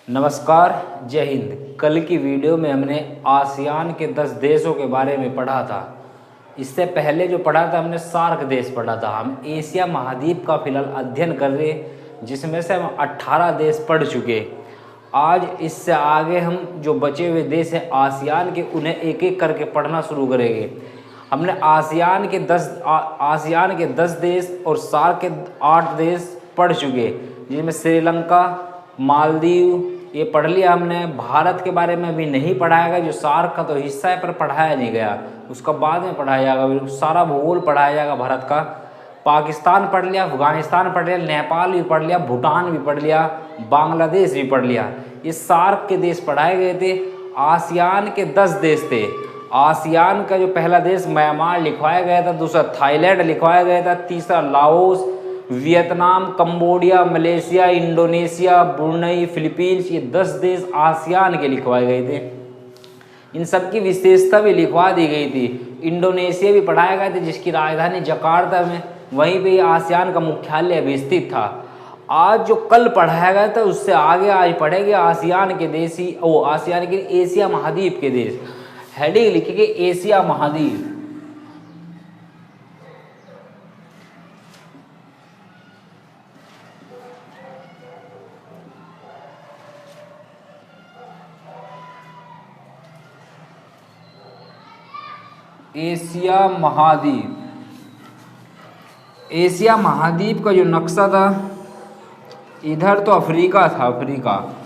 नमस्कार, जय हिंद। कल की वीडियो में हमने आसियान के 10 देशों के बारे में पढ़ा था। इससे पहले जो पढ़ा था हमने सार्क देश पढ़ा था। हम एशिया महाद्वीप का फिलहाल अध्ययन कर रहे, जिसमें से हम 18 देश पढ़ चुके। आज इससे आगे हम जो बचे हुए देश हैं आसियान के, उन्हें एक एक करके पढ़ना शुरू करेंगे। हमने आसियान के 10 देश और सार्क के 8 देश पढ़ चुके, जिसमें श्रीलंका, मालदीव ये पढ़ लिया हमने। भारत के बारे में अभी नहीं पढ़ाया गया, जो सार्क का तो हिस्सा है पर पढ़ाया नहीं गया, उसका बाद में पढ़ाया जाएगा। सारा भूगोल पढ़ाया जाएगा भारत का। पाकिस्तान पढ़ लिया, अफगानिस्तान पढ़ लिया, नेपाल भी पढ़ लिया, भूटान भी पढ़ लिया, बांग्लादेश भी पढ़ लिया। ये सार्क के देश पढ़ाए गए थे। आसियान के 10 देश थे। आसियान का जो पहला देश म्यांमार लिखवाया गया था, दूसरा थाईलैंड लिखवाया गया था, तीसरा Laos, Vietnam, Cambodia, Malaysia, Indonesia, Brunei, Philippines, ये 10 देश आसियान के लिखवाए गए थे। इन सब की विशेषता भी लिखवा दी गई थी। इंडोनेशिया भी पढ़ाया गया था, जिसकी राजधानी जकार्ता में, वहीं पे आसियान का मुख्यालय भी स्थित था। आज जो कल पढ़ाया गया था उससे आगे आज पढ़ेंगे आसियान के देश ही, आसियान के एशिया महाद्वीप के देश। हेडिंग लिखेंगे एशिया महाद्वीप। एशिया महाद्वीप। एशिया महाद्वीप का जो नक्शा था, इधर तो अफ्रीका था, अफ्रीका।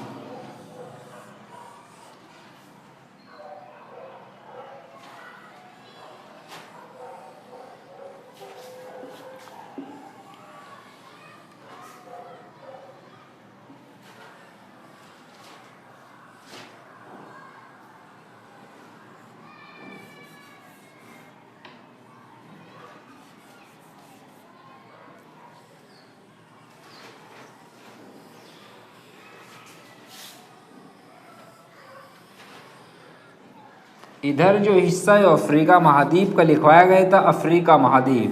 इधर जो हिस्सा है अफ्रीका महाद्वीप का लिखवाया गया था, अफ्रीका महाद्वीप।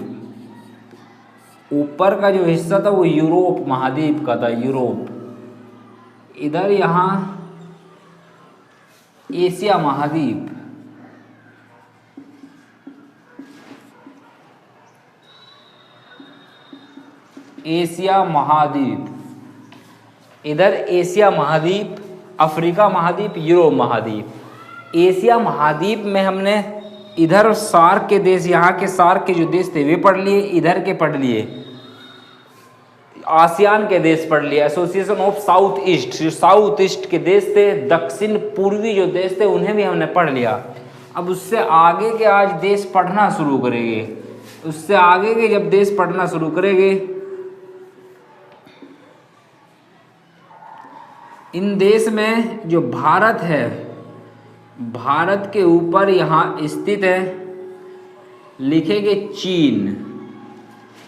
ऊपर का जो हिस्सा था वो यूरोप महाद्वीप का था, यूरोप। इधर यहाँ एशिया महाद्वीप। एशिया महाद्वीप, इधर एशिया महाद्वीप, अफ्रीका महाद्वीप, यूरोप महाद्वीप। एशिया महाद्वीप में हमने इधर सार्क के देश, यहाँ के सार्क के जो देश थे वे पढ़ लिए, इधर के पढ़ लिए, आसियान के देश पढ़ लिए, एसोसिएशन ऑफ साउथ ईस्ट, जो साउथ ईस्ट के देश थे, दक्षिण पूर्वी जो देश थे उन्हें भी हमने पढ़ लिया। अब उससे आगे के आज देश पढ़ना शुरू करेंगे। उससे आगे के जब देश पढ़ना शुरू करेंगे, इन देश में जो भारत है, भारत के ऊपर यहाँ स्थित है, लिखेंगे चीन।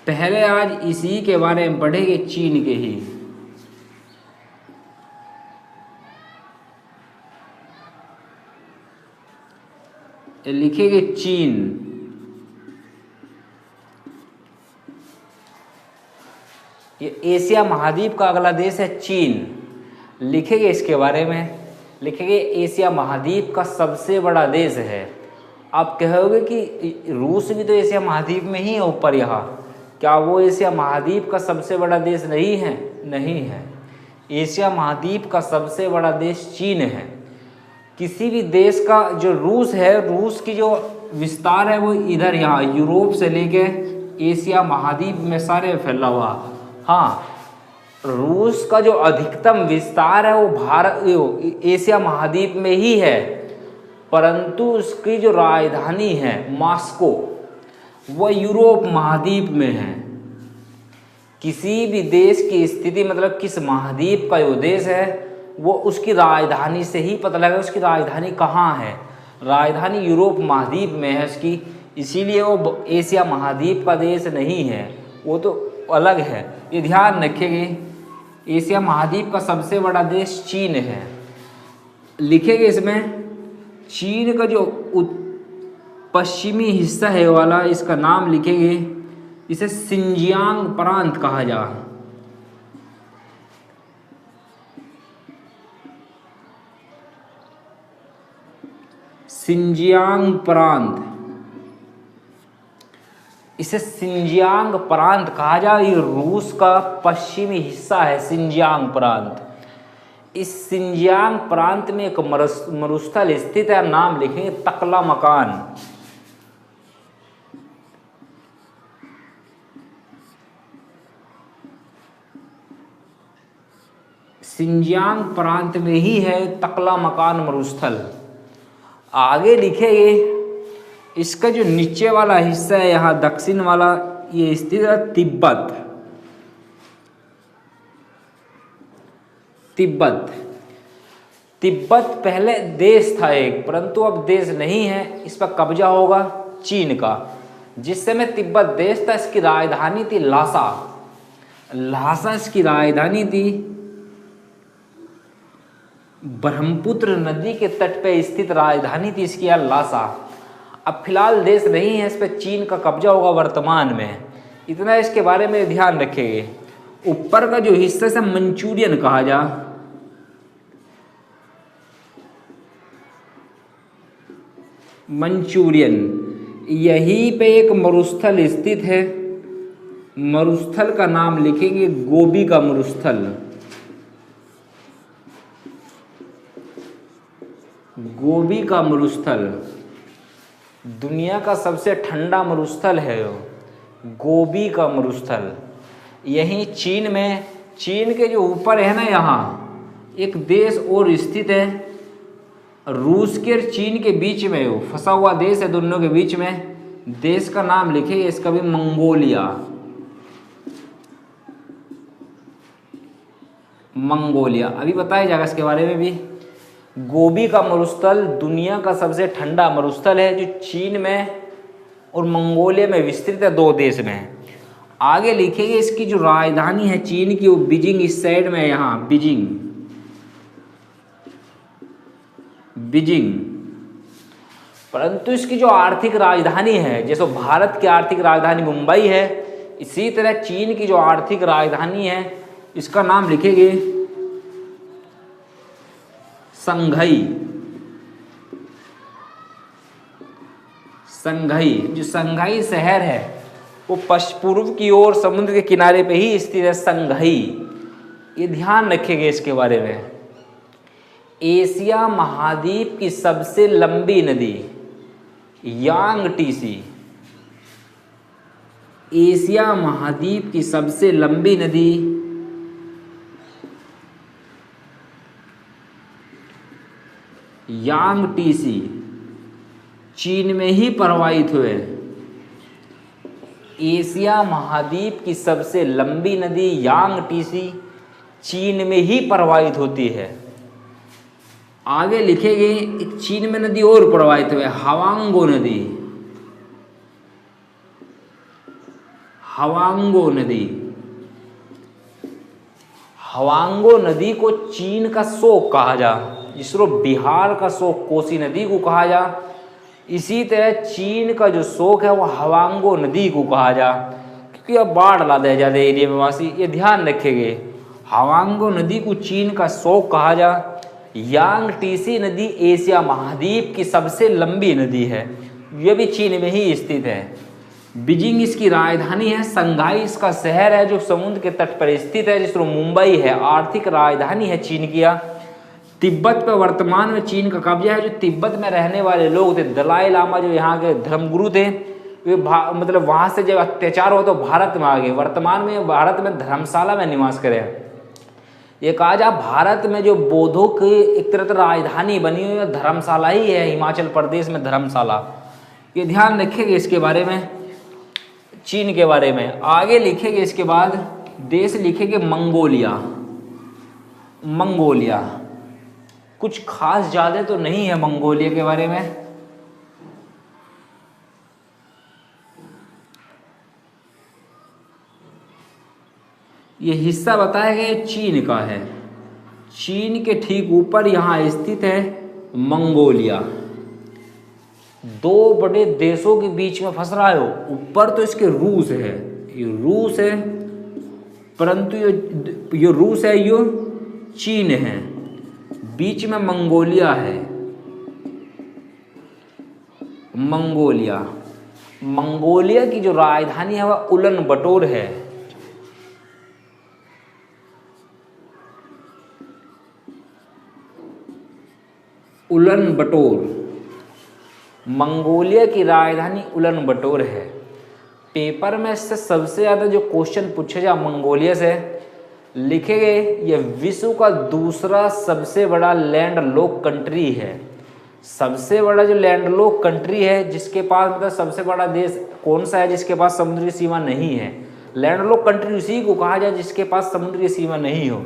पहले आज इसी के बारे में पढ़ेंगे, चीन के ही। लिखेंगे चीन। ये एशिया महाद्वीप का अगला देश है चीन। लिखेंगे इसके बारे में, लिखेंगे एशिया महाद्वीप का सबसे बड़ा देश है। आप कहोगे कि रूस भी तो एशिया महाद्वीप में ही है ऊपर यहाँ, क्या वो एशिया महाद्वीप का सबसे बड़ा देश नहीं है? नहीं है। एशिया महाद्वीप का सबसे बड़ा देश चीन है। किसी भी देश का जो रूस है, रूस की जो विस्तार है वो इधर यहाँ यूरोप से लेके एशिया महाद्वीप में सारे फैला हुआ। हाँ, रूस का जो अधिकतम विस्तार है वो एशिया महाद्वीप में ही है, परंतु उसकी जो राजधानी है मॉस्को, वह यूरोप महाद्वीप में है। किसी भी देश की स्थिति, मतलब किस महाद्वीप का जो देश है, वो उसकी राजधानी से ही पता लगेगा उसकी राजधानी कहाँ है। राजधानी यूरोप महाद्वीप में है उसकी, इसीलिए वो एशिया महाद्वीप का देश नहीं है, वो तो अलग है। ये ध्यान रखेंगे। एशिया महाद्वीप का सबसे बड़ा देश चीन है। लिखेंगे इसमें चीन का जो पश्चिमी हिस्सा है वाला, इसका नाम लिखेंगे, इसे सिंजियांग प्रांत कहा जा। सिंजियांग प्रांत, इसे सिंजियांग प्रांत कहा जाए। ये रूस का पश्चिमी हिस्सा है सिंजियांग प्रांत। इस सिंजियांग प्रांत में एक मरुस्थल स्थित है, नाम लिखेंगे तकलामकान। सिंजियांग प्रांत में ही है तकलामकान मरुस्थल। आगे लिखेंगे इसका जो नीचे वाला हिस्सा है यहाँ दक्षिण वाला, ये स्थित है तिब्बत। तिब्बत, तिब्बत पहले देश था एक, परंतु अब देश नहीं है। इस पर कब्जा होगा चीन का। जिस समय तिब्बत देश था, इसकी राजधानी थी लासा। लासा इसकी राजधानी थी। ब्रह्मपुत्र नदी के तट पे स्थित राजधानी थी इसकी लासा। अब फिलहाल देश नहीं है, इस पर चीन का कब्जा होगा वर्तमान में। इतना इसके बारे में ध्यान रखेंगे। ऊपर का जो हिस्सा से मंचूरियन कहा जा, मंचूरियन, यहीं पे एक मरुस्थल स्थित है। मरुस्थल का नाम लिखेंगे गोबी का मरुस्थल। गोबी का मरुस्थल दुनिया का सबसे ठंडा मरुस्थल है गोबी का मरुस्थल। यहीं चीन में, चीन के जो ऊपर है ना, यहाँ एक देश और स्थित है। रूस के और चीन के बीच में वो फंसा हुआ देश है, दोनों के बीच में। देश का नाम लिखिए इसका भी मंगोलिया। मंगोलिया अभी बताया जाएगा इसके बारे में भी। गोबी का मरुस्थल दुनिया का सबसे ठंडा मरुस्थल है, जो चीन में और मंगोलिया में विस्तृत है, दो देश में। आगे लिखेंगे इसकी जो राजधानी है चीन की, वो बीजिंग इस साइड में है, यहाँ बीजिंग। बीजिंग, परंतु इसकी जो आर्थिक राजधानी है, जैसे भारत की आर्थिक राजधानी मुंबई है, इसी तरह चीन की जो आर्थिक राजधानी है, इसका नाम लिखेंगे संघई। संघई, जो संघई शहर है वो पूर्व की ओर समुद्र के किनारे पे ही स्थित है, संघई। ये ध्यान रखेंगे इसके बारे में। एशिया महाद्वीप की सबसे लंबी नदी यांगटीसी। एशिया महाद्वीप की सबसे लंबी नदी यांगटीसी चीन में ही प्रवाहित हुए। एशिया महाद्वीप की सबसे लंबी नदी यांगटीसी चीन में ही प्रवाहित होती है। आगे लिखेंगे एक चीन में नदी और प्रवाहित हुए, हवांगो नदी। हवांगो नदी, हवांगो नदी को चीन का शोक कहा जा, जिसको बिहार का शोक कोसी नदी को कहा जा, इसी तरह चीन का जो शोक है वो हवांगो नदी को कहा जा, क्योंकि अब बाढ़ ला दिया जाता है एरिया में वासी। ये ध्यान रखेंगे, हवांगो नदी को चीन का शोक कहा जा। यांगटीसी नदी एशिया महाद्वीप की सबसे लंबी नदी है, यह भी चीन में ही स्थित है। बीजिंग इसकी राजधानी है। संघाई इसका शहर है जो समुद्र के तट पर स्थित है, जिसको मुंबई है, आर्थिक राजधानी है चीन की। तिब्बत पर वर्तमान में चीन का कब्जा है। जो तिब्बत में रहने वाले लोग थे, दलाई लामा जो यहाँ के धर्मगुरु थे, वे मतलब वहाँ से जब अत्याचार हो तो भारत में आ गए। वर्तमान में भारत में धर्मशाला में निवास करें। ये कहा जा भारत में जो बौद्धों की एक तरह राजधानी बनी हुई है धर्मशाला ही है, हिमाचल प्रदेश में धर्मशाला। ये ध्यान रखेंगे इसके बारे में, चीन के बारे में। आगे लिखेंगे इसके बाद देश लिखेंगे मंगोलिया। मंगोलिया कुछ खास ज़्यादा तो नहीं है मंगोलिया के बारे में। ये हिस्सा बताया गया चीन का है। चीन के ठीक ऊपर यहाँ स्थित है मंगोलिया। दो बड़े देशों के बीच में फंस रहा है। ऊपर तो इसके रूस है, ये रूस है, परंतु ये रूस है, ये चीन है, बीच में मंगोलिया है। मंगोलिया। मंगोलिया की जो राजधानी है वह उलन बटोर है। उलन बटोर, मंगोलिया की राजधानी उलन बटोर है। पेपर में इससे सबसे ज़्यादा जो क्वेश्चन पूछे जा मंगोलिया से लिखे गए, यह विश्व का दूसरा सबसे बड़ा लैंड लॉक कंट्री है। सबसे बड़ा जो लैंड लॉक कंट्री है, जिसके पास मतलब सबसे बड़ा देश कौन सा है जिसके पास समुद्री सीमा नहीं है। लैंड लॉक कंट्री उसी को कहा जाए जिसके पास समुद्री सीमा नहीं हो।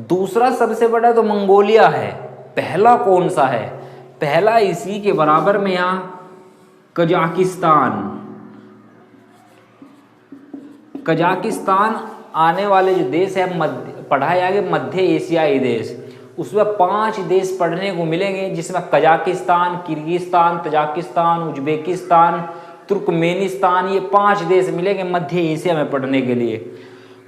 दूसरा सबसे बड़ा तो मंगोलिया है, पहला कौन सा है? पहला इसी के बराबर में यहाँ कजाकिस्तान। कजाकिस्तान आने वाले जो देश है पढ़ाए आगे मध्य एशियाई देश, उसमें 5 देश पढ़ने को मिलेंगे, जिसमें Kazakhstan, Kyrgyzstan, Tajikistan, Uzbekistan, Turkmenistan, ये 5 देश मिलेंगे मध्य एशिया में पढ़ने के लिए।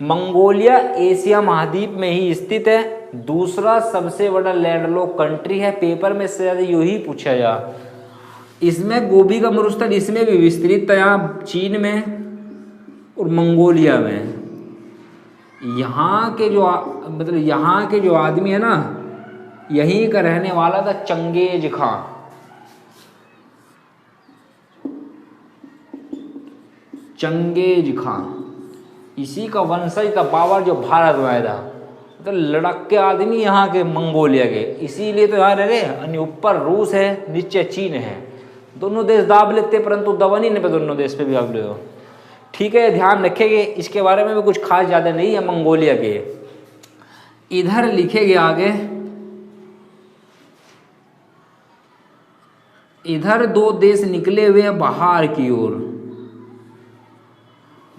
मंगोलिया एशिया महाद्वीप में ही स्थित है, दूसरा सबसे बड़ा लैंडलॉक कंट्री है। पेपर में से यू ही पूछा जा। इसमें गोबी का मरुस्थल इसमें भी विस्तृत है, यहाँ चीन में और मंगोलिया में। यहाँ के जो मतलब यहाँ के जो आदमी है ना, यहीं का रहने वाला था चंगेज खां। चंगेज खां इसी का वंशज था, बाबर जो भारत में आया था। तो लड़क के आदमी यहाँ के मंगोलिया के, इसीलिए तो यार अरे ऊपर रूस है नीचे चीन है, दोनों देश दाब लेते, परंतु दबा नहीं पे दोनों देश पे भी आप ले हो। ठीक है, ध्यान रखेंगे, इसके बारे में भी कुछ खास ज़्यादा नहीं है मंगोलिया के। इधर लिखेंगे आगे, इधर 2 देश निकले हुए हैं बाहर की ओर।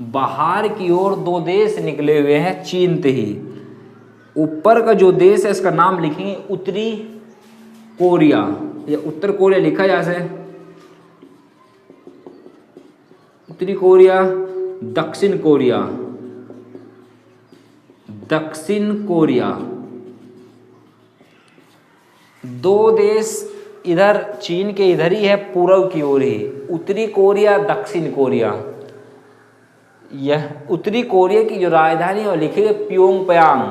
बाहर की ओर 2 देश निकले हुए हैं चीन से ही। ऊपर का जो देश है इसका नाम लिखेंगे उत्तरी कोरिया, या उत्तर कोरिया लिखा जा सकता, उत्तरी कोरिया, दक्षिण कोरिया। दक्षिण कोरिया 2 देश इधर चीन के इधर ही है, पूर्व की ओर ही। उत्तरी कोरिया, दक्षिण कोरिया। यह उत्तरी कोरिया की जो राजधानी है वो लिखेंगे प्योंगयांग।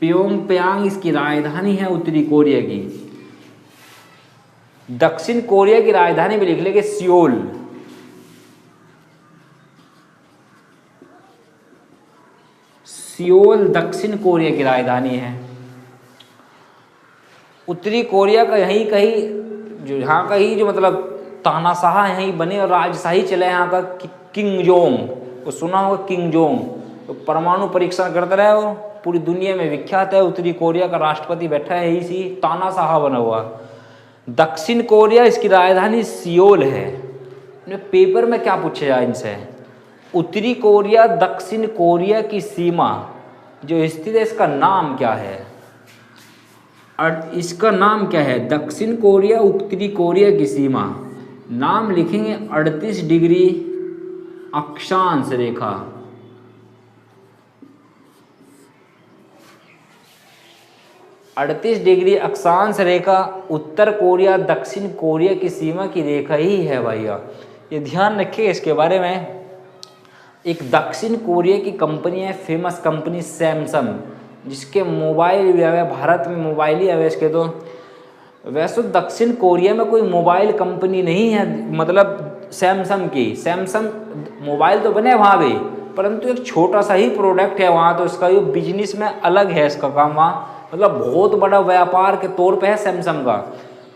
प्योंगयांग इसकी राजधानी है उत्तरी कोरिया की। दक्षिण कोरिया की राजधानी भी लिख लेंगे सियोल। सियोल दक्षिण कोरिया की राजधानी है। उत्तरी कोरिया का यहीं कहीं जो यहाँ का ही जो मतलब तानाशाह यहीं बने और राजशाही चले यहाँ का किम जोंग, वो सुना होगा किम जोंग, तो परमाणु परीक्षण करता रहे, वो पूरी दुनिया में विख्यात है। उत्तरी कोरिया का राष्ट्रपति बैठा है इसी तानाशाह बना हुआ। दक्षिण कोरिया इसकी राजधानी सियोल है। पेपर में क्या पूछा जाए इनसे, उत्तरी कोरिया दक्षिण कोरिया की सीमा जो स्थित है इसका नाम क्या है? इसका नाम क्या है? दक्षिण कोरिया उत्तरी कोरिया की सीमा, नाम लिखेंगे 38 डिग्री अक्षांश रेखा। अड़तीस डिग्री अक्षांश रेखा उत्तर कोरिया दक्षिण कोरिया की सीमा की रेखा ही है भैया, ये ध्यान रखिए इसके बारे में। एक दक्षिण कोरिया की कंपनी है, फेमस कंपनी सैमसंग, जिसके मोबाइल भी है, भारत में मोबाइल ही है इसके। तो वैसे दक्षिण कोरिया में कोई मोबाइल कंपनी नहीं है, मतलब सैमसंग की। सैमसंग मोबाइल तो बने वहाँ भी, परंतु एक छोटा सा ही प्रोडक्ट है वहाँ, तो इसका ये बिजनेस में अलग है इसका काम वहाँ, मतलब बहुत बड़ा व्यापार के तौर पे है सैमसंग का।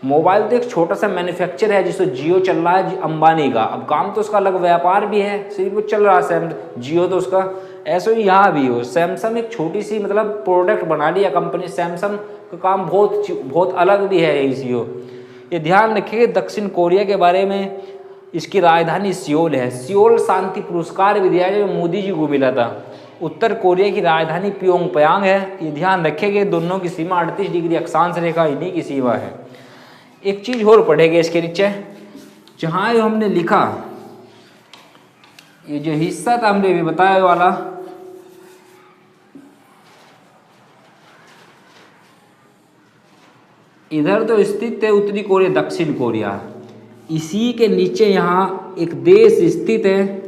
मोबाइल तो एक छोटा सा मैन्युफैक्चर है, जिसको जियो चल रहा है अंबानी का, अब काम तो उसका अलग व्यापार भी है, सिर्फ वो चल रहा है जियो तो उसका। ऐसे ही यहाँ भी हो, सैमसंग एक छोटी सी मतलब प्रोडक्ट बना लिया कंपनी, सैमसंग का काम बहुत अलग भी है इसी हो। ये ध्यान रखिए दक्षिण कोरिया के बारे में, इसकी राजधानी सियोल है। सियोल शांति पुरस्कार भी दिया जो मोदी जी को मिला था। उत्तर कोरिया की राजधानी प्योंगयांग है, ये ध्यान रखेंगे। दोनों की सीमा 38 डिग्री अक्षांश रेखा इन्हीं की सीमा है। एक चीज़ और पढ़ेंगे इसके नीचे, जहाँ हमने लिखा ये जो हिस्सा था हमने भी बताया वाला, इधर तो स्थित है उत्तरी कोरिया, दक्षिण कोरिया। इसी के नीचे यहाँ एक देश स्थित है,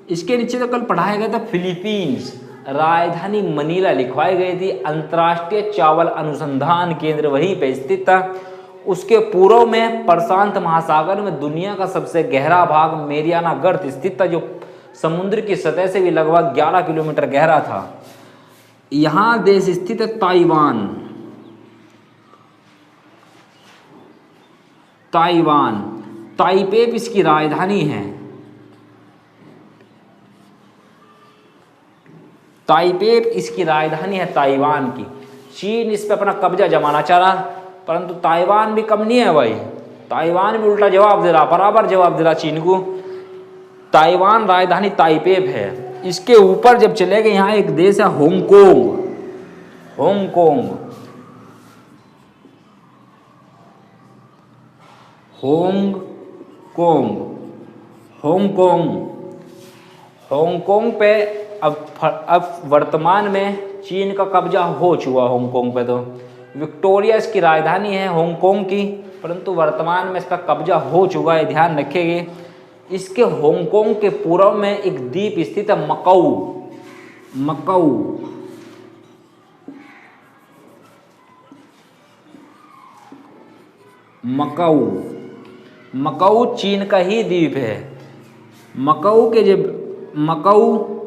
इसके नीचे तो कल पढ़ाया गया था फिलीपींस। राजधानी मनीला लिखवाई गई थी। अंतर्राष्ट्रीय चावल अनुसंधान केंद्र वहीं पे स्थित था। उसके पूर्व में प्रशांत महासागर में दुनिया का सबसे गहरा भाग मेरियाना गर्त स्थित था, जो समुद्र की सतह से भी लगभग 11 किलोमीटर गहरा था। यहाँ देश स्थित है ताइवान। ताइवान, ताइपेप इसकी राजधानी है। ताइपेप इसकी राजधानी है ताइवान की। चीन इस पे अपना कब्जा जमाना चाह रहा, परंतु ताइवान भी कम नहीं है भाई। ताइवान भी उल्टा जवाब दे रहा, बराबर जवाब दे रहा चीन को। ताइवान राजधानी ताइपेप है। इसके ऊपर जब चले गए, यहाँ एक देश है Hong Kong. Hong Kong, Hong Kong, Hong Kong, Hong Kong पे अब वर्तमान में चीन का कब्जा हो चुका हांगकांग पे। तो विक्टोरिया इसकी राजधानी है हांगकांग की, परंतु वर्तमान में इसका कब्जा हो चुका है, ध्यान रखेंगे। इसके हांगकांग के पूर्व में एक द्वीप स्थित है मकाऊ। मकाऊ, मकाऊ, मकाऊ चीन का ही द्वीप है। मकाऊ के जब मकाऊ,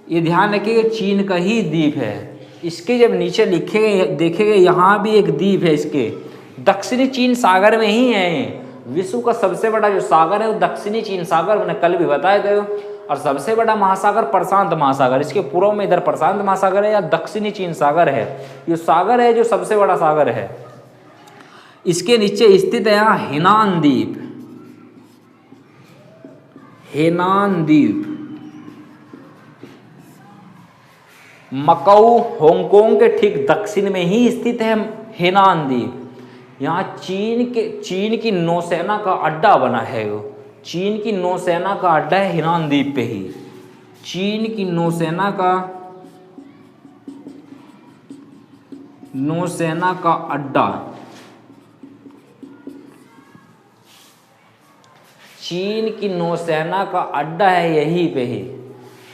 ये ध्यान रखिएगा, चीन का ही द्वीप है। इसके जब नीचे लिखे देखेंगे, यहाँ भी एक द्वीप है। इसके दक्षिणी चीन सागर में ही है। विश्व का सबसे बड़ा जो सागर है वो दक्षिणी चीन सागर, मैंने कल भी बताया था। और सबसे बड़ा महासागर प्रशांत महासागर। इसके पूर्व में इधर प्रशांत महासागर है या दक्षिणी चीन सागर है। ये सागर है जो सबसे बड़ा सागर है। इसके नीचे स्थित है यहाँ हेनान द्वीप। हेनान द्वीप, मकाऊ हांगकांग के ठीक दक्षिण में ही स्थित है हेनान द्वीप। यहाँ चीन की नौसेना का अड्डा बना है। वो चीन की नौसेना का अड्डा है हेनान द्वीप पे ही। चीन की नौसेना का अड्डा, चीन की नौसेना का अड्डा है यहीं पे ही।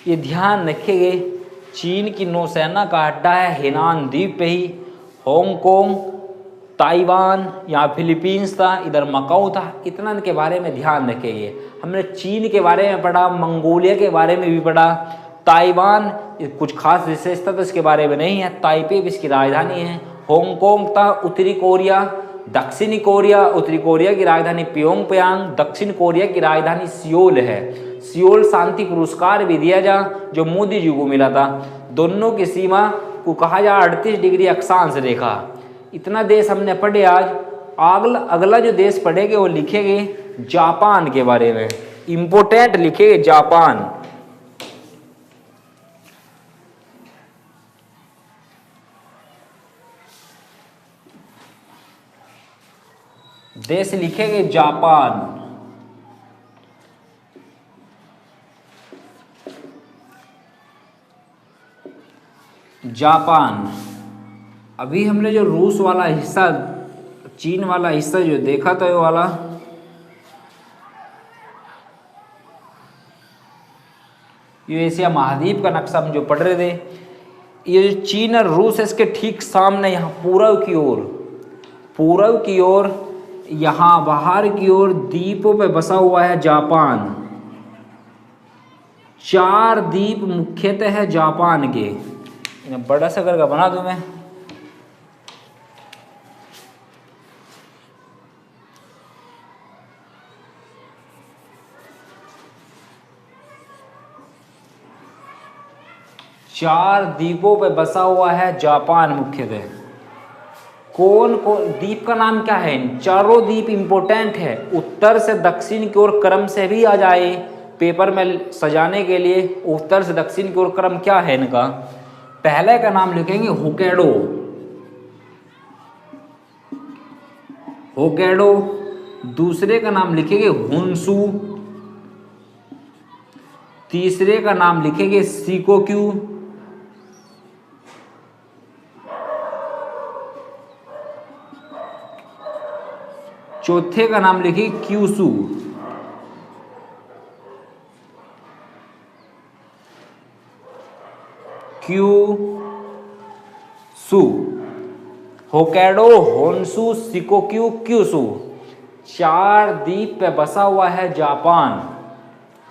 ये ध्यान रखेंगे, चीन की नौसेना का अड्डा है हेनान द्वीप पे ही। हांगकांग, ताइवान, यहाँ फिलीपींस था, इधर मकाऊ था। इतना के बारे में ध्यान रखेंगे। हमने चीन के बारे में पढ़ा, मंगोलिया के बारे में भी पढ़ा। ताइवान कुछ खास विशेषता तो इसके बारे में नहीं है। ताइपेप इसकी राजधानी है। हांगकांग था उत्तरी कोरिया। दक्षिणी कोरिया, उत्तरी कोरिया की राजधानी प्योंगयांग। दक्षिण कोरिया की राजधानी सियोल है। सियोल शांति पुरस्कार भी दिया जा, जो मोदी जी को मिला था। दोनों की सीमा को कहा जा 38 डिग्री अक्षांश रेखा। इतना देश हमने पढ़े आज। अगला जो देश पढ़ेंगे वो लिखेंगे जापान के बारे में। इंपोर्टेंट लिखेंगे जापान। देश लिखेंगे जापान। जापान, अभी हमने जो रूस वाला हिस्सा, चीन वाला हिस्सा जो देखा था, ये वाला ये एशिया महाद्वीप का नक्शा हम जो पढ़ रहे थे, ये जो चीन और रूस है इसके ठीक सामने यहाँ पूर्व की ओर यहाँ बाहर की ओर द्वीपों पे बसा हुआ है जापान। 4 द्वीप मुख्यतः है जापान के। इन्हें बड़ा सा करके बना दूं मैं। चार द्वीपों पे बसा हुआ है जापान मुख्यतः। कौन द्वीप का नाम क्या है? चारों द्वीप इंपोर्टेंट है। उत्तर से दक्षिण की ओर क्रम से भी आ जाए पेपर में सजाने के लिए। उत्तर से दक्षिण की ओर क्रम क्या है इनका? पहले का नाम लिखेंगे होक्काइडो। होक्काइडो। दूसरे का नाम लिखेंगे होन्शु। तीसरे का नाम लिखेंगे शिकोक्यू। चौथे का नाम लिखिए Kyushu. Kyushu, होkkaido, Honshu, Shikoku, Kyushu, 4 द्वीप पे बसा हुआ है जापान।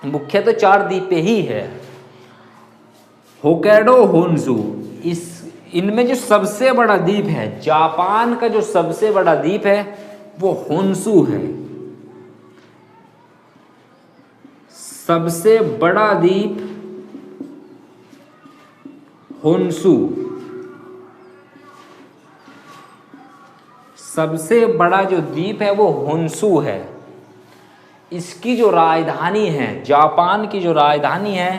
मुख्य तो 4 द्वीप पे ही है, होkkaido, होन्शु। इनमें जो सबसे बड़ा द्वीप है, जापान का जो सबसे बड़ा द्वीप है वो होन्शु है। सबसे बड़ा द्वीप होन्शु, सबसे बड़ा जो द्वीप है वो होन्शु है। इसकी जो राजधानी है, जापान की जो राजधानी है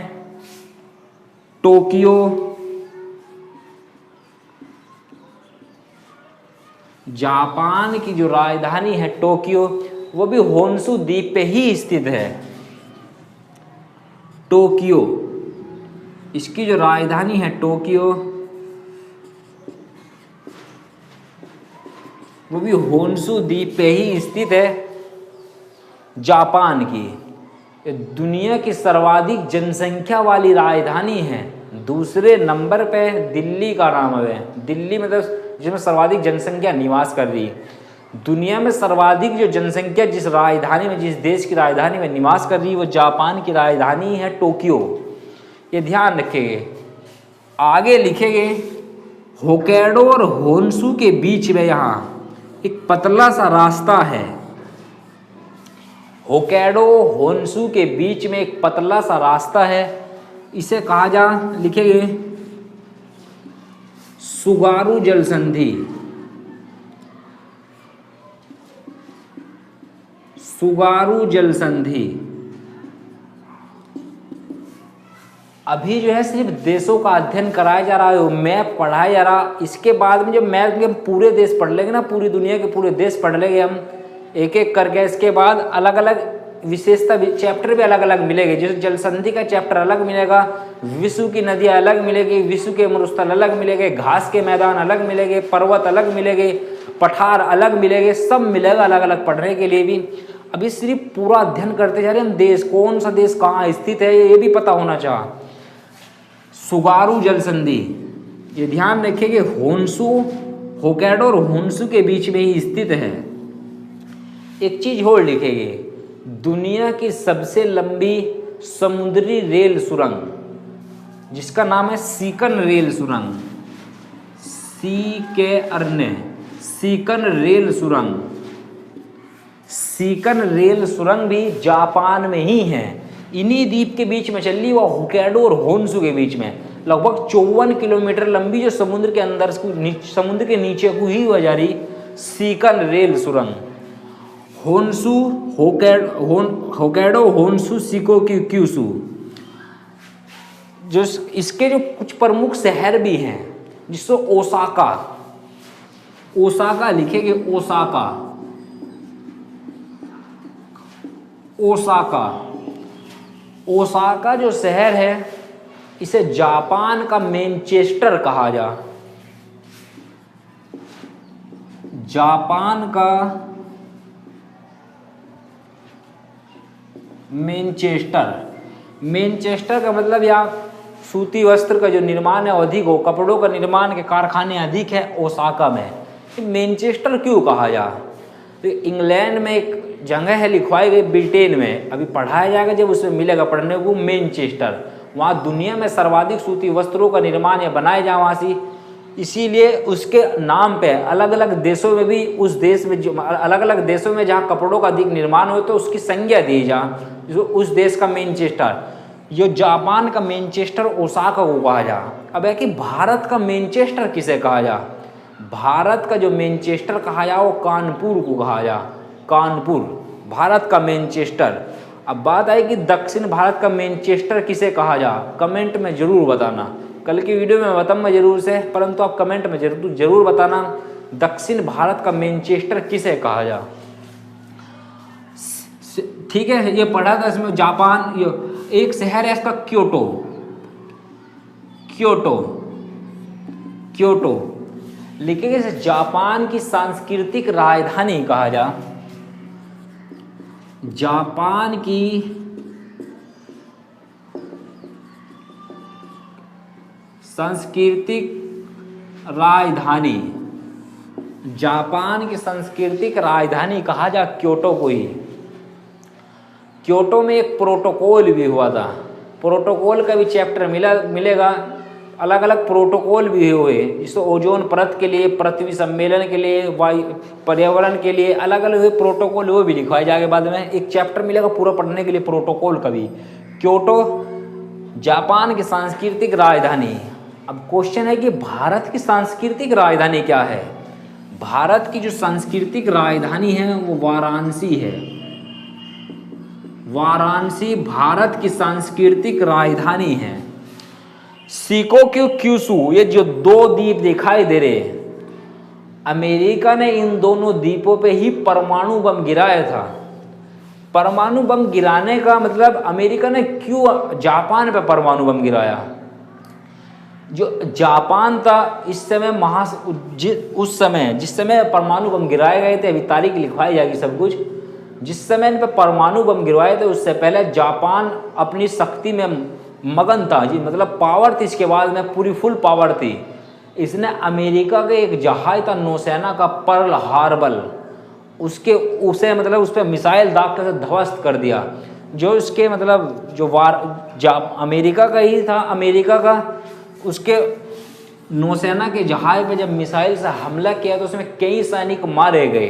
टोक्यो। जापान की जो राजधानी है टोक्यो, वो भी होन्शु द्वीप पे ही स्थित है। टोक्यो, इसकी जो राजधानी है टोक्यो, वो भी होन्शु द्वीप पे ही स्थित है जापान की। ये दुनिया की सर्वाधिक जनसंख्या वाली राजधानी है। दूसरे नंबर पे दिल्ली का नाम है। दिल्ली मतलब जिसमें सर्वाधिक जनसंख्या निवास कर रही है। दुनिया में सर्वाधिक जो जनसंख्या जिस राजधानी में, जिस देश की राजधानी में निवास कर रही है, वो जापान की राजधानी है टोक्यो। ये ध्यान रखेंगे। आगे लिखेंगे होkkaido और होन्शु के बीच में यहाँ एक पतला सा रास्ता है। होkkaido होन्शु के बीच में एक पतला सा रास्ता है। इसे कहा जा, लिखेंगे सुगारू जल संधि। सुगारू जल संधि। अभी जो है सिर्फ देशों का अध्ययन कराया जा रहा है, मैप पढ़ाया जा रहा। इसके बाद में जब मैप हम पूरे देश पढ़ लेंगे ना, पूरी दुनिया के पूरे देश पढ़ लेंगे हम एक एक करके, इसके बाद अलग अलग विशेषता चैप्टर भी अलग अलग मिलेंगे। जैसे जल संधि का चैप्टर अलग मिलेगा, विश्व की नदियाँ अलग मिलेगी, विश्व के मरुस्थल अलग मिलेंगे, घास के मैदान अलग मिलेंगे, पर्वत अलग मिलेंगे, पठार अलग मिलेंगे, सब मिलेगा अलग अलग पढ़ने के लिए भी। अभी सिर्फ पूरा अध्ययन करते जा रहे हैं हम, देश कौन सा देश कहाँ स्थित है ये भी पता होना चाहिए। सुगारू जल संधि, ये ध्यान रखिए कि होन्शु, होkkaido और होन्शु के बीच में ही स्थित है। एक चीज और लिखेंगे, दुनिया की सबसे लंबी समुद्री रेल सुरंग जिसका नाम है सीकन रेल सुरंग। सीकन रेल सुरंग। सीकन रेल सुरंग भी जापान में ही है। इन्हीं द्वीप के बीच में चल रही, वो होkkaido और होन्शु के बीच में लगभग 54 किलोमीटर लंबी, जो समुद्र के अंदर समुद्र के नीचे को ही हो जा रही सीकन रेल सुरंग। Honshu, Hokkaido, Honshu, Shikoku, Kyushu. जो इसके जो कुछ प्रमुख शहर भी हैं, जिसको ओसाका, ओसाका लिखेंगे, ओसाका, ओसाका। ओसाका जो शहर है, इसे जापान का मैनचेस्टर कहा जा। जापान का मैनचेस्टर। मैनचेस्टर का मतलब यहाँ सूती वस्त्र का जो निर्माण है अधिक हो, कपड़ों का निर्माण के कारखाने अधिक है ओसाका में। मैनचेस्टर क्यों कहा जा? तो इंग्लैंड में एक जगह है लिखवाई गई, ब्रिटेन में अभी पढ़ाया जाएगा जब उसमें मिलेगा पढ़ने को, मैनचेस्टर। वहाँ दुनिया में सर्वाधिक सूती वस्त्रों का निर्माण या बनाए जा वहाँ से, इसीलिए उसके नाम पे अलग अलग देशों में भी, उस देश में जो अलग अलग देशों में जहाँ कपड़ों का अधिक निर्माण हो तो उसकी संज्ञा दी जा, जो उस देश का मैनचेस्टर। जो जापान का मैनचेस्टर ओसाका को कहा जा। अब है कि भारत का मैनचेस्टर किसे कहा जा? भारत का जो मैनचेस्टर कहा जा वो कानपुर को कहा जा। कानपुर भारत का मैनचेस्टर। अब बात आई कि दक्षिण भारत का मैनचेस्टर किसे कहा जा, कमेंट में जरूर बताना। कल की वीडियो में बताऊंगा जरूर से, परंतु आप कमेंट में जरूर बताना दक्षिण भारत का मैनचेस्टर किसे कहा जा। ठीक है, ये पढ़ा था इसमें जापान। एक शहर है इसका क्योटो। क्योटो, क्योटो लिखेंगे, इसे जापान की सांस्कृतिक राजधानी कहा जा। जापान की सांस्कृतिक राजधानी, जापान की सांस्कृतिक राजधानी कहा जा क्योटो को ही। क्योटो में एक प्रोटोकॉल भी हुआ था, प्रोटोकॉल का भी चैप्टर मिलेगा। अलग अलग प्रोटोकॉल भी हुए, जिसको ओजोन परत के लिए, पृथ्वी सम्मेलन के लिए, वायु पर्यावरण के लिए अलग अलग हुए प्रोटोकॉल, वो भी लिखवाए जाएंगे बाद में। एक चैप्टर मिलेगा पूरा पढ़ने के लिए प्रोटोकॉल का भी। क्योटो जापान की सांस्कृतिक राजधानी। अब क्वेश्चन है कि भारत की सांस्कृतिक राजधानी क्या है। भारत की जो सांस्कृतिक राजधानी है वो वाराणसी है। वाराणसी भारत की सांस्कृतिक राजधानी है। शिकोक्यू क्यूशू, ये जो दो द्वीप दिखाई दे रहे हैं, अमेरिका ने इन दोनों द्वीपों पे ही परमाणु बम गिराया था। परमाणु बम गिराने का मतलब अमेरिका ने क्यों जापान पे परमाणु बम गिराया। जो जापान था इस समय उस समय जिस समय परमाणु बम गिराए गए थे, अभी तारीख लिखवाई जाएगी सब कुछ, जिस समय इन पर परमाणु बम गिरवाए थे उससे पहले जापान अपनी शक्ति में मगन था जी, मतलब पावर थी, इसके बाद में पूरी फुल पावर थी। इसने अमेरिका के एक जहाज था नौसेना का पर्ल हार्बर, उसे मतलब उस पर मिसाइल दाग के ध्वस्त कर दिया। जो इसके मतलब अमेरिका का ही था, अमेरिका का उसके नौसेना के जहाज पे जब मिसाइल से हमला किया तो उसमें कई सैनिक मारे गए।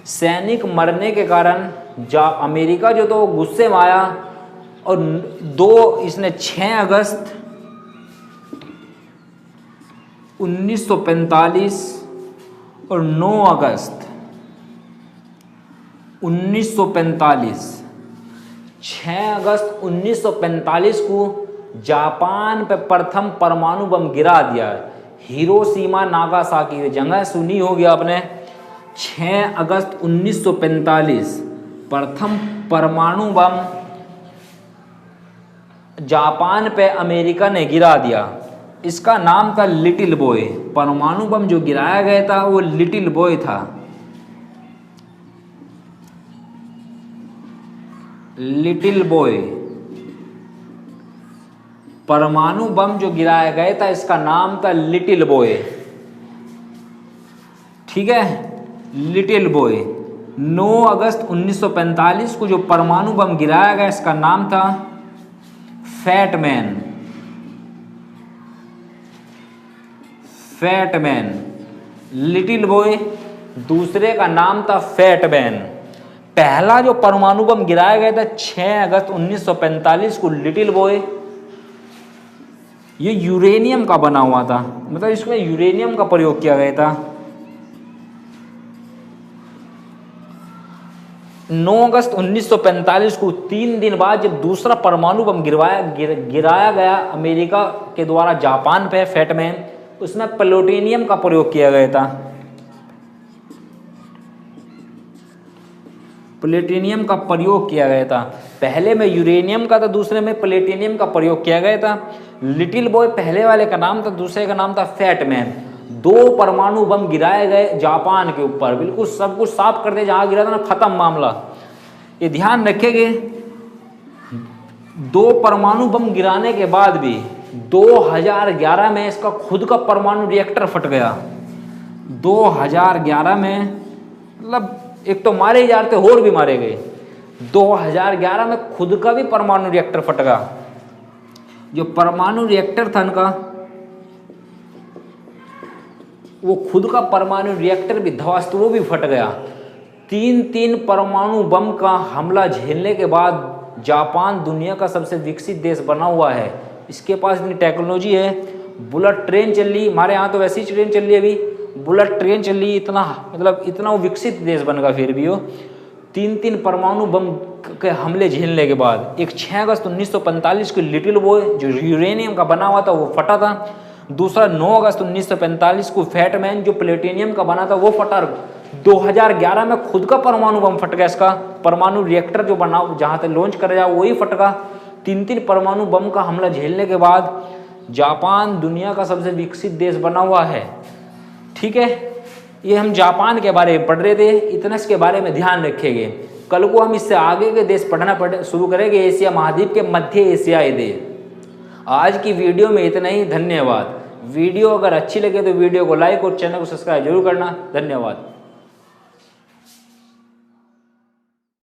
सैनिक मरने के कारण अमेरिका जो तो गुस्से में आया और इसने 6 अगस्त 1945 और 9 अगस्त 1945 6 अगस्त 1945 को जापान पे प्रथम परमाणु बम गिरा दिया। हिरोशिमा नागासाकी जगह सुनी होगी आपने। 6 अगस्त 1945 प्रथम परमाणु बम जापान पे अमेरिका ने गिरा दिया। इसका नाम था लिटिल बॉय। परमाणु बम जो गिराया गया था वो लिटिल बॉय था। लिटिल बॉय परमाणु बम जो गिराया गया था इसका नाम था लिटिल बॉय। ठीक है, लिटिल बॉय। 9 अगस्त 1945 को जो परमाणु बम गिराया गया इसका नाम था fat man. Fat man, little boy दूसरे का नाम था फैट मैन। पहला जो परमाणु बम गिराया गया था 6 अगस्त 1945 को लिटिल बॉय, ये यूरेनियम का बना हुआ था, मतलब इसमें यूरेनियम का प्रयोग किया गया था। 9 अगस्त 1945 को 3 दिन बाद जब दूसरा परमाणु बम गिराया गया अमेरिका के द्वारा जापान पे फैट मैन, उसमें प्लूटोनियम का प्रयोग किया गया था। प्लूटोनियम का प्रयोग किया गया था। पहले में यूरेनियम का था, दूसरे में प्लूटोनियम का प्रयोग किया गया था। लिटिल बॉय पहले वाले का नाम था, दूसरे का नाम था फैट मैन। 2 परमाणु बम गिराए गए जापान के ऊपर, बिल्कुल सब कुछ साफ कर दे, जहां गिरा था ना खत्म मामला। ये ध्यान रखेंगे, 2 परमाणु बम गिराने के बाद भी 2011 में इसका खुद का परमाणु रिएक्टर फट गया। 2011 में मतलब एक तो मारे ही जा रहे थे और भी मारे गए। 2011 में खुद का भी परमाणु रिएक्टर फट गया। जो परमाणु रिएक्टर था इनका, वो खुद का परमाणु रिएक्टर भी ध्वस्त, वो भी फट गया। 3 परमाणु बम का हमला झेलने के बाद जापान दुनिया का सबसे विकसित देश बना हुआ है। इसके पास इतनी टेक्नोलॉजी है, बुलेट ट्रेन चल रही, हमारे यहाँ तो वैसी ट्रेन चल रही है, अभी बुलेट ट्रेन चल रही, इतना मतलब इतना वो विकसित देश बनेगा। फिर भी वो 3 परमाणु बम के हमले झेलने के बाद, एक 6 अगस्त 1945 को लिटिल बॉय जो यूरेनियम का बना हुआ था वो फटा था। दूसरा 9 अगस्त 1945 को फैट मैन जो प्लूटोनियम का बना था वो फटा। 2011 में खुद का परमाणु बम फट गया, इसका परमाणु रिएक्टर जो बना जहाँ से लॉन्च कर जाए वही फट गया। 3 परमाणु बम का हमला झेलने के बाद जापान दुनिया का सबसे विकसित देश बना हुआ है। ठीक है, ये हम जापान के बारे में पढ़ रहे थे, इतना इसके बारे में ध्यान रखेंगे। कल को हम इससे आगे के देश पढ़ना शुरू करेंगे, एशिया महाद्वीप के मध्य एशियाई देश। आज की वीडियो में इतना ही, धन्यवाद। वीडियो अगर अच्छी लगे तो वीडियो को लाइक और चैनल को सब्सक्राइब जरूर करना। धन्यवाद।